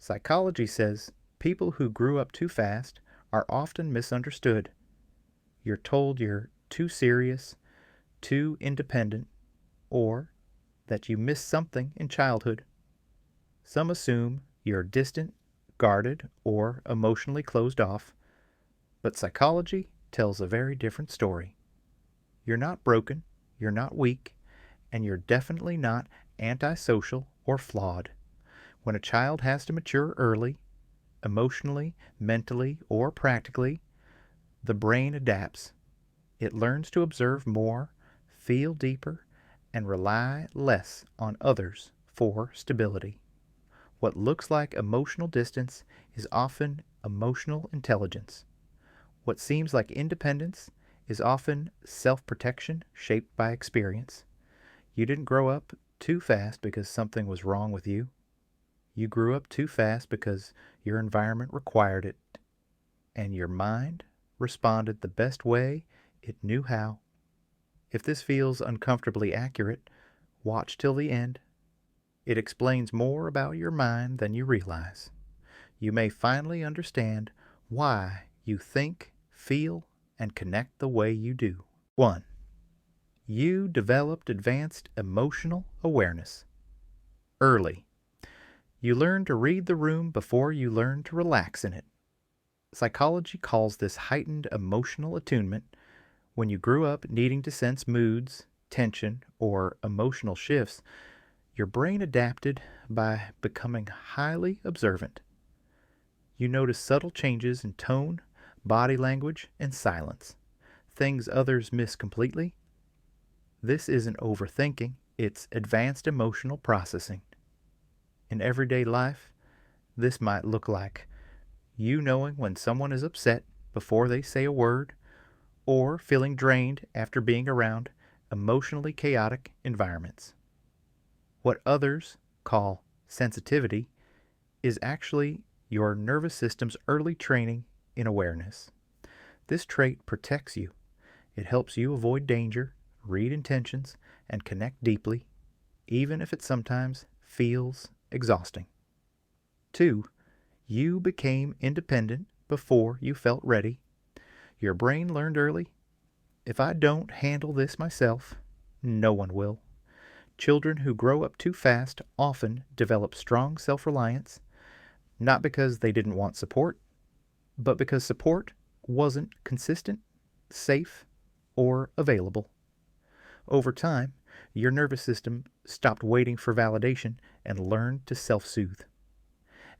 Psychology says people who grew up too fast are often misunderstood. You're told you're too serious, too independent, or that you missed something in childhood. Some assume you're distant, guarded, or emotionally closed off, but psychology tells a very different story. You're not broken, you're not weak, and you're definitely not antisocial or flawed. When a child has to mature early, emotionally, mentally, or practically, the brain adapts. It learns to observe more, feel deeper, and rely less on others for stability. What looks like emotional distance is often emotional intelligence. What seems like independence is often self-protection shaped by experience. You didn't grow up too fast because something was wrong with you. You grew up too fast because your environment required it, and your mind responded the best way it knew how. If this feels uncomfortably accurate, watch till the end. It explains more about your mind than you realize. You may finally understand why you think, feel, and connect the way you do. 1. You developed advanced emotional awareness. Early. You learn to read the room before you learn to relax in it. Psychology calls this heightened emotional attunement. When you grew up needing to sense moods, tension, or emotional shifts, your brain adapted by becoming highly observant. You notice subtle changes in tone, body language, and silence, things others miss completely. This isn't overthinking, it's advanced emotional processing. In everyday life, this might look like you knowing when someone is upset before they say a word, or feeling drained after being around emotionally chaotic environments. What others call sensitivity is actually your nervous system's early training in awareness. This trait protects you. It helps you avoid danger, read intentions, and connect deeply, even if it sometimes feels exhausting. 2. You became independent before you felt ready. Your brain learned early, if I don't handle this myself, no one will. Children who grow up too fast often develop strong self-reliance, not because they didn't want support, but because support wasn't consistent, safe, or available. Over time, your nervous system stopped waiting for validation and learned to self-soothe.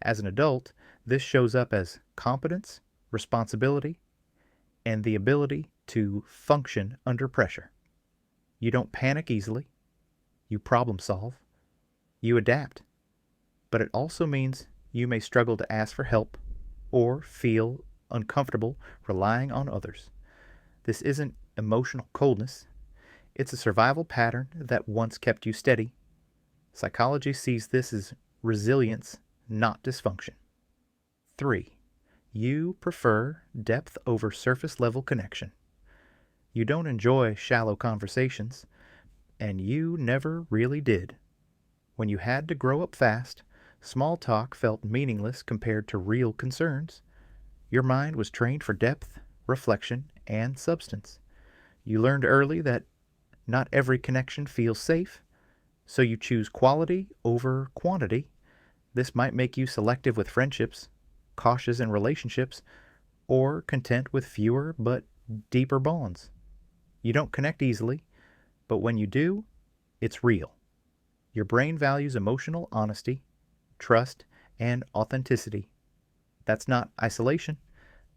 As an adult, this shows up as competence, responsibility, and the ability to function under pressure. You don't panic easily. You problem solve. You adapt. But it also means you may struggle to ask for help or feel uncomfortable relying on others. This isn't emotional coldness. It's a survival pattern that once kept you steady. Psychology sees this as resilience, not dysfunction. 3. You prefer depth over surface level connection. You don't enjoy shallow conversations, and you never really did. When you had to grow up fast, small talk felt meaningless compared to real concerns. Your mind was trained for depth, reflection, and substance. You learned early that not every connection feels safe, so you choose quality over quantity. This might make you selective with friendships, cautious in relationships, or content with fewer but deeper bonds. You don't connect easily, but when you do, it's real. Your brain values emotional honesty, trust, and authenticity. That's not isolation,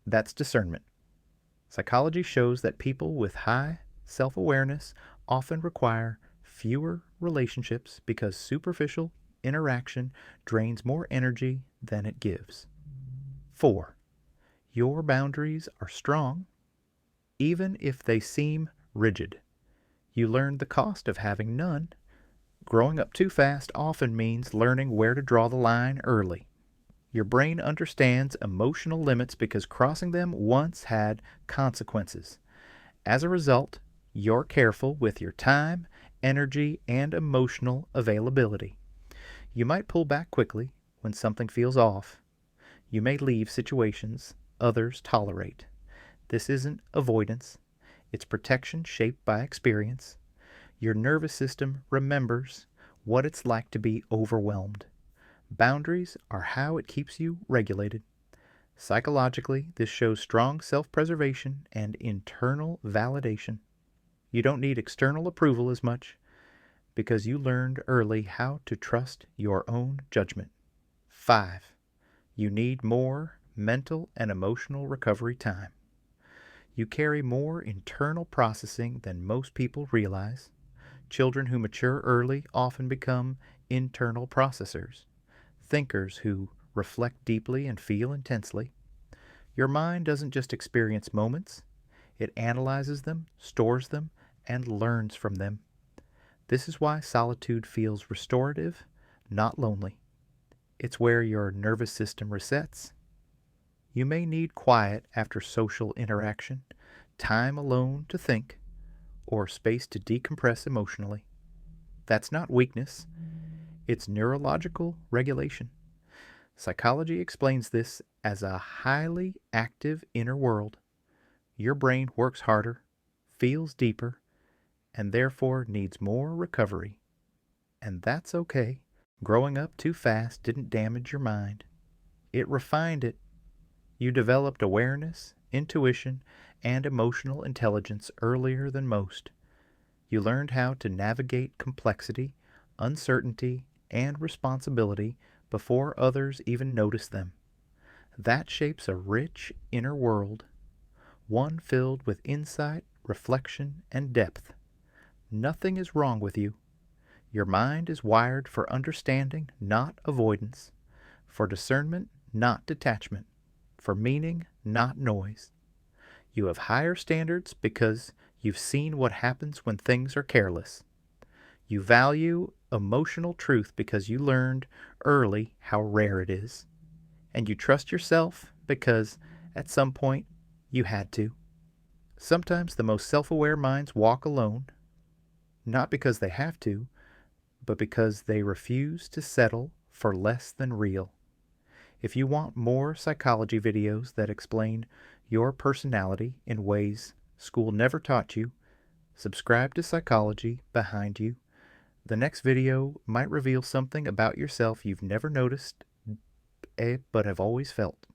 that's discernment. Psychology shows that people with high self-awareness often require fewer relationships because superficial interaction drains more energy than it gives. 4. Your boundaries are strong, even if they seem rigid. You learn the cost of having none. Growing up too fast often means learning where to draw the line early. Your brain understands emotional limits because crossing them once had consequences. As a result, you're careful with your time, energy, and emotional availability. You might pull back quickly when something feels off. You may leave situations others tolerate. This isn't avoidance, it's protection shaped by experience. Your nervous system remembers what it's like to be overwhelmed. Boundaries are how it keeps you regulated. Psychologically, this shows strong self-preservation and internal validation. You don't need external approval as much because you learned early how to trust your own judgment. 5. You need more mental and emotional recovery time. You carry more internal processing than most people realize. Children who mature early often become internal processors, thinkers who reflect deeply and feel intensely. Your mind doesn't just experience moments, it analyzes them, stores them, and learns from them. This is why solitude feels restorative, not lonely. It's where your nervous system resets. You may need quiet after social interaction, time alone to think, or space to decompress emotionally. That's not weakness, it's neurological regulation. Psychology explains this as a highly active inner world. Your brain works harder, feels deeper, and therefore needs more recovery. And that's okay. Growing up too fast didn't damage your mind. It refined it. You developed awareness, intuition, and emotional intelligence earlier than most. You learned how to navigate complexity, uncertainty, and responsibility before others even noticed them. That shapes a rich inner world, one filled with insight, reflection, and depth. Nothing is wrong with you. Your mind is wired for understanding, not avoidance, for discernment, not detachment, for meaning, not noise. You have higher standards because you've seen what happens when things are careless. You value emotional truth because you learned early how rare it is. And you trust yourself because at some point you had to. Sometimes the most self-aware minds walk alone, not because they have to, but because they refuse to settle for less than real. If you want more psychology videos that explain your personality in ways school never taught you, subscribe to Psychology Behind You. The next video might reveal something about yourself you've never noticed, but have always felt.